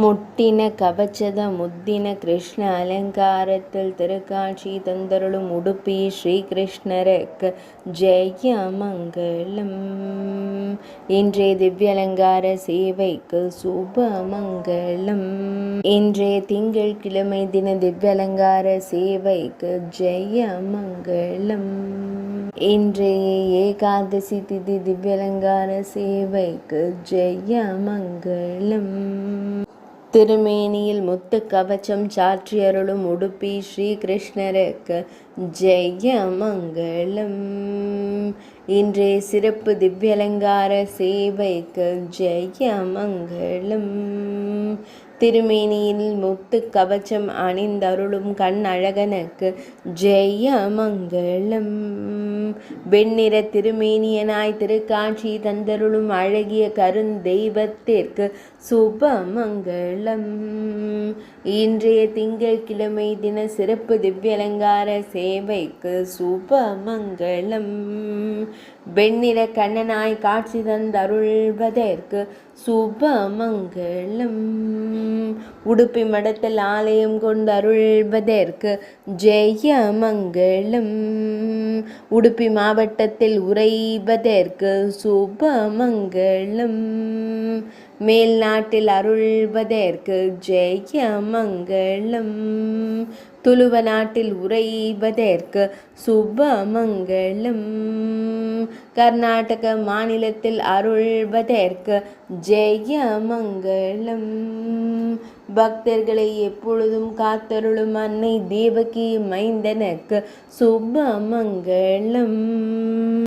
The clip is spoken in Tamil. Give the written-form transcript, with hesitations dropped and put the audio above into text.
முட்டின கவச்சத முத்தின கிருஷ்ண அலங்காரத்தில் திருக்காட்சி தந்தருளும் உடுப்பி ஸ்ரீகிருஷ்ணருக்கு ஜெய மங்களம். இன்றைய திவ்யலங்கார சேவைக்கு சுப மங்களம். இன்றைய திங்கட்கிழமை தின திவ்யலங்கார சேவைக்கு ஜெய மங்களம். இன்றைய ஏகாதசி திதி திவ்யலங்கார சேவைக்கு ஜெய மங்களம். திருமேனியில் முத்து கவச்சம் சாற்றி அருளும் உடுப்பி ஸ்ரீகிருஷ்ணருக்கு ஜெய மங்களம். இன்றைய சிறப்பு திவ்யலங்கார சேவைக்கு ஜெய மங்களம். திருமேனியில் முத்து கவச்சம் அணிந்தருளும் கண்ணழகனுக்கு ஜெய மங்களம். வெண்ணிற திருமேனியனாய் திருக்காட்சி தந்தருளும் அழகிய கருந்தெய்வத்திற்கு சுப மங்களம். இன்றைய திங்கட்கிழமை தின சிறப்பு திவ்யலங்கார சேவைக்கு சுப மங்களம். வெண்ணிற கண்ணனாய் காட்சி தந்தருள்வதற்கு சுப மங்களம். உடுப்பி மடத்தில் ஆலயம் கொண்டு அருள்வதற்கு ஜெய மங்களம். உடுப்பி மாவட்டத்தில் உறைவதற்கு சுப மங்களம். மேல் நாட்டில் அருள்வதற்கு ஜெய மங்களம். துளுவ நாட்டில் உறைவதற்கு சுப மங்களம். கர்நாடக மாநிலத்தில் அருள்வதற்கு ஜெய மங்களம். பக்தர்களை எப்பொழுதும் காத்தருளும் அன்னை தேவகி மைந்தனுக்கு சுப மங்களம்.